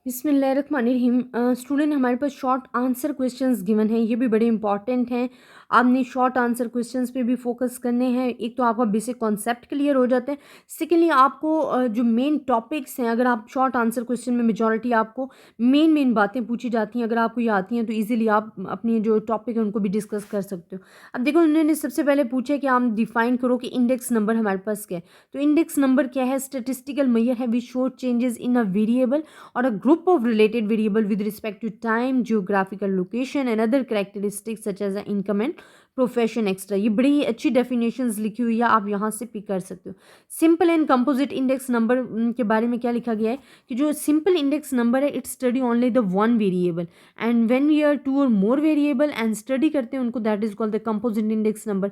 बिस्मिल्लाहिर्रहमानिर्रहीम। स्टूडेंट, हमारे पास short answer questions given हैं, ये भी बड़े इंपॉर्टेंट हैं। आपने शॉर्ट आंसर क्वेश्चंस पे भी फोकस करने हैं। एक तो आपका बेसिक कॉन्सेप्ट क्लियर हो जाते हैं। सेकेंडली आपको जो मेन टॉपिक्स हैं, अगर आप शॉर्ट आंसर क्वेश्चन में मेजॉरिटी आपको मेन मेन बातें पूछी जाती हैं, अगर आपको ये आती हैं तो ईजिली आप अपनी जो टॉपिक है उनको भी डिस्कस कर सकते हो। अब देखो, उन्होंने सबसे पहले पूछा कि आप डिफाइन करो कि इंडेक्स नंबर हमारे पास क्या है। तो इंडेक्स नंबर क्या है? स्टेटिस्टिकल मैयर है which show changes in a variable or a group of related variable with respect to time, geographical location and other characteristics such as income and profession extra. ये बड़ी अच्छी डेफिनेशंस लिखी हुई है, आप यहाँ से पिक कर सकते हो। Simple and composite index number के बारे में क्या लिखा गया है कि जो सिंपल इंडेक्स नंबर है, it's study only the one variable and when we are two or more variable and study करते हैं उनको, that is called the composite index number.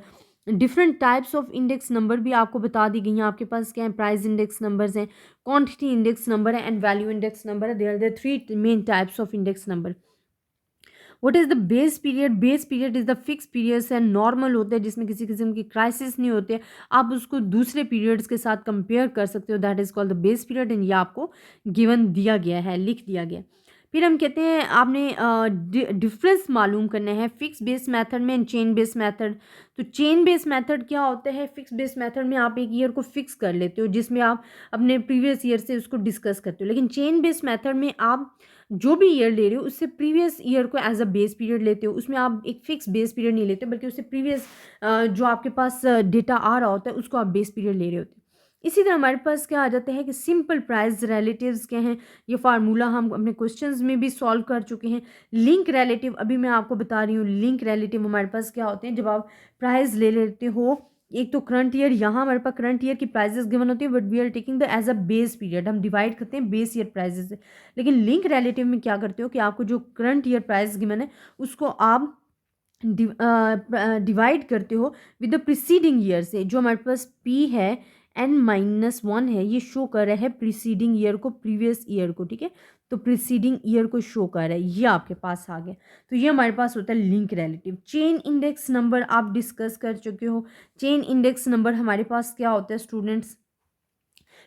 Different types of index number भी आपको बता दी गई हैं। आपके पास क्या है? प्राइस इंडेक्स नंबर्स हैं, क्वांटिटी इंडेक्स नंबर है एंड वैल्यू इंडेक्स नंबर है। There are the three main types of index number. What is the base period? Base period is the fix periods and normal होते हैं जिसमें किसी किस्म की crisis नहीं होते। आप उसको दूसरे पीरियड्स के साथ कंपेयर कर सकते हो, that is called the base period and ये आपको गिवन दिया गया है, लिख दिया गया। फिर हम कहते हैं आपने डिफरेंस मालूम करना है फिक्स बेस मेथड में एंड चेन बेस मेथड। तो चेन बेस मेथड क्या होता है? फिक्स बेस मेथड में आप एक ईयर को फिक्स कर लेते हो जिसमें आप अपने प्रीवियस ईयर से उसको डिस्कस करते हो, लेकिन चेन बेस मेथड में आप जो भी ईयर ले रहे हो उससे प्रीवियस ईयर को एज अ बेस पीरियड लेते हो। उसमें आप एक फिक्स बेस पीरियड नहीं लेते बल्कि उससे प्रीवियस जो आपके पास डेटा आ रहा होता है उसको आप बेस पीरियड ले रहे होते हो। इसी तरह हमारे पास क्या आ जाता है कि सिंपल प्राइस रिलेटिव्स क्या हैं? ये फार्मूला हम अपने क्वेश्चंस में भी सॉल्व कर चुके हैं। लिंक रिलेटिव अभी मैं आपको बता रही हूँ। लिंक रिलेटिव हमारे पास क्या होते हैं? जब आप प्राइस ले लेते हो, एक तो करंट ईयर, यहाँ हमारे पास करंट ईयर की प्राइजेस गिवन होती है but we are taking the as a base period, हम डिवाइड करते हैं बेस ईयर प्राइजेस से। लेकिन लिंक रिलेटिव में क्या करते हो कि आपको जो करंट ईयर प्राइस गिवन है उसको आप डिवाइड करते हो विद द प्रीसीडिंग ईयर से। जो हमारे पास पी है n-1 है, ये शो कर रहा है प्रीसीडिंग ईयर को, प्रीवियस ईयर को, ठीक है। तो प्रीसीडिंग ईयर को शो कर रहा है, ये आपके पास आ गया। तो ये हमारे पास होता है link relative. Chain index number आप डिस्कस कर चुके हो। चेन इंडेक्स नंबर हमारे पास क्या होता है स्टूडेंट्स?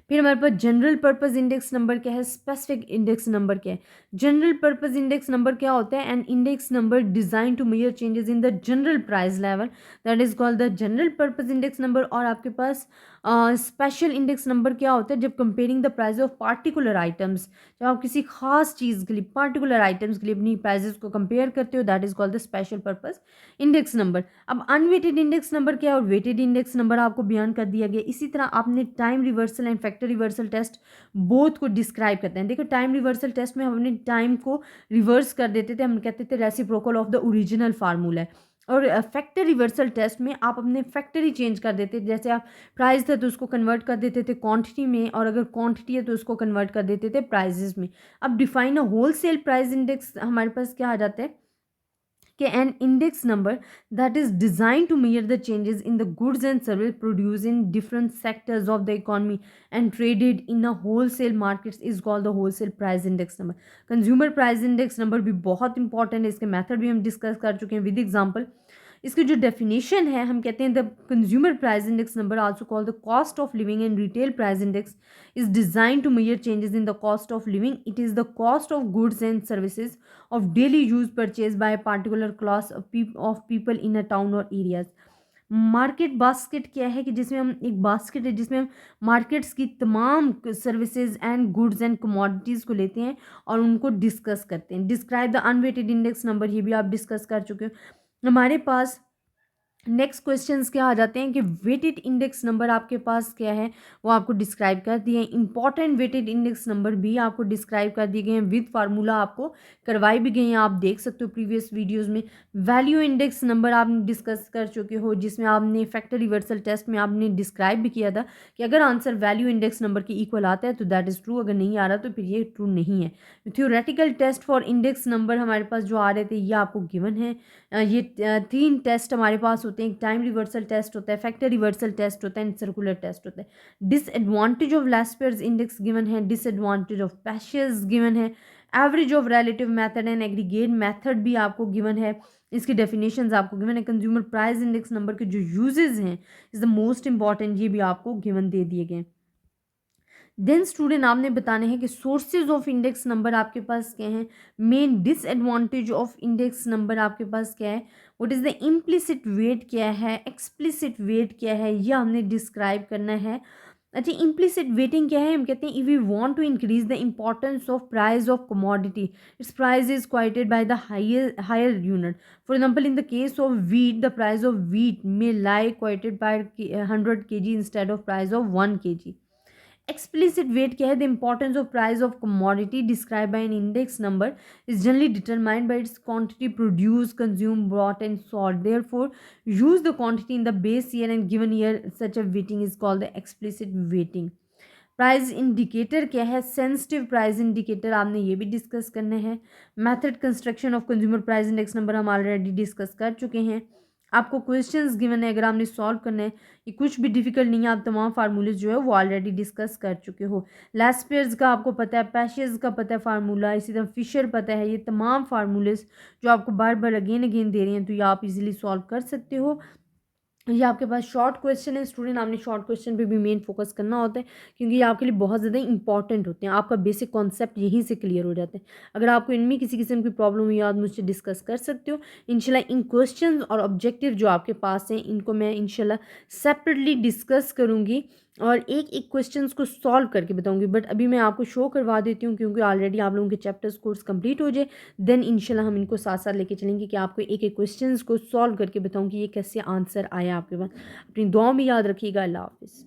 फिर हमारे पास जनरल पर्पस इंडेक्स नंबर क्या है? स्पेसिफिक इंडेक्स नंबर क्या है? जनरल पर्पस इंडेक्स नंबर क्या होता है? An index number design to measure changes in the general price level, that is called the general purpose index number. और आपके पास special index number क्या होता है? जब comparing the price of particular items, जब आप किसी खास चीज़ के लिए, पार्टिकुलर आइटम्स के लिए अपनी प्राइजेस को कंपेयर करते हो, that is called the special purpose index number. अब अनवेटेड इंडेक्स नंबर क्या है और वेटेड इंडेक्स नंबर आपको बयान कर दिया गया। इसी तरह आपने time reversal and factor reversal test both को डिस्क्राइब करते हैं। देखो, टाइम रिवर्सल टेस्ट में हम अपने टाइम को रिवर्स कर देते थे, हम कहते थे reciprocal of the original formula है। और फैक्टर रिवर्सल टेस्ट में आप अपने फैक्टर ही चेंज कर देते थे। जैसे आप प्राइस थे तो उसको कन्वर्ट कर देते थे क्वांटिटी में, और अगर क्वांटिटी है तो उसको कन्वर्ट कर देते थे प्राइजेस में। अब define a wholesale price index हमारे पास क्या आ जाता है कि an index number that is designed to measure the changes in the goods and service produced in different sectors of the economy and traded in a wholesale markets is called the wholesale price index number. Consumer price index number भी बहुत important है, इसके method भी हम discuss कर चुके हैं with example. इसकी जो डेफिनेशन है, हम कहते हैं the consumer price index number also called the cost of living and retail price index is designed to measure changes in the cost of living. It is the cost of goods and services of daily use purchased by a particular class of people in a town or areas. Market basket क्या है कि जिसमें हम, एक basket है जिसमें हम markets की तमाम services and goods and commodities को लेते हैं और उनको डिस्कस करते हैं। Describe the unweighted index number, ये भी आप डिस्कस कर चुके हो। हमारे पास नेक्स्ट क्वेश्चंस क्या आ जाते हैं कि वेटेड इंडेक्स नंबर आपके पास क्या है वो आपको डिस्क्राइब कर दिए हैं। इंपॉर्टेंट वेटेड इंडेक्स नंबर भी आपको डिस्क्राइब कर दिए गए हैं, विद फार्मूला आपको करवाई भी गई हैं, आप देख सकते हो प्रीवियस वीडियोस में। वैल्यू इंडेक्स नंबर आपने डिस्कस कर चुके हो, जिसमें आपने फैक्टर रिवर्सल टेस्ट में आपने डिस्क्राइब भी किया था कि अगर आंसर वैल्यू इंडेक्स नंबर के इक्वल आता है तो दैट इज़ ट्रू, अगर नहीं आ रहा तो फिर ये ट्रू नहीं है। Theoretical test for index number हमारे पास जो आ रहे थे ये आपको गिवन है। ये तीन टेस्ट हमारे पास होते हैं। एक टाइम रिवर्सल टेस्ट होता है, फैक्टर रिवर्सल टेस्ट होता है एंड सर्कुलर टेस्ट होता है। Disadvantage of last pairs index given है, डिसएडवांटेज ऑफ पैशेस गिवन है, average of relative method and aggregate method भी आपको गिवन है। इसकी डेफिनेशंस आपको गिवन है। कंज्यूमर प्राइस इंडेक्स नंबर के जो यूजेस हैं इज द मोस्ट इंपॉर्टेंट, ये भी आपको गिवन दे दिए गए। देन स्टूडेंट आपने बताने हैं कि सोर्सेज ऑफ इंडेक्स नंबर आपके पास क्या है, main disadvantage of index number आपके पास क्या है, what is the implicit weight क्या है, एक्सप्लिसिट वेट क्या है, यह हमने डिस्क्राइब करना है। अच्छा, इम्प्लिसिट वेटिंग क्या है, हम कहते हैं if we want to increase the importance of price of commodity, its price is quoted by the higher unit. For example in the case of wheat, the price of wheat may lie quoted by 100 kg instead of price of 1 kg। Explicit weight क्या है, the importance of price of commodity described by an index number is generally determined by its quantity produced, consumed, bought and sold. Therefore, use the quantity in the base year and given year. Such a weighting is called the explicit weighting. Price indicator क्या है, sensitive price indicator आपने ये भी discuss करना है। Method construction of consumer price index number हम already discuss कर चुके हैं। आपको क्वेश्चंस गिवन है, अगर आपने सॉल्व करना है, ये कुछ भी डिफिकल्ट नहीं है, आप तमाम फार्मूलेज जो है वो ऑलरेडी डिस्कस कर चुके हो। लेस्पियर्स का आपको पता है, पैशेज का पता है फार्मूला, इसी तरह फिशर पता है, ये तमाम फार्मूलेज जो आपको बार बार अगेन अगेन दे रहे हैं तो ये आप इजीली सॉल्व कर सकते हो। ये आपके पास शॉर्ट क्वेश्चन है स्टूडेंट, आपने शॉर्ट क्वेश्चन पे भी मेन फोकस करना होता है क्योंकि ये आपके लिए बहुत ज़्यादा इंपॉर्टेंट होते हैं, आपका बेसिक कॉन्सेप्ट यहीं से क्लियर हो जाते हैं। अगर आपको इनमें किसी किस्म की प्रॉब्लम हुई आप मुझसे डिस्कस कर सकते हो। इंशाल्लाह इन क्वेश्चन और ऑब्जेक्टिव जो आपके पास हैं इनको मैं इंशाल्लाह सेपरेटली डिस्कस करूँगी और एक एक क्वेश्चंस को सॉल्व करके बताऊंगी। बट अभी मैं आपको शो करवा देती हूँ क्योंकि ऑलरेडी आप लोगों के चैप्टर्स कोर्स कंप्लीट हो जाए, देन इंशाल्लाह हम इनको साथ साथ लेके चलेंगे कि आपको एक एक क्वेश्चंस को सॉल्व करके बताऊँ कि ये कैसे आंसर आया आपके पास। अपनी दुआ में याद रखिएगा। अल्लाह हाफिज़।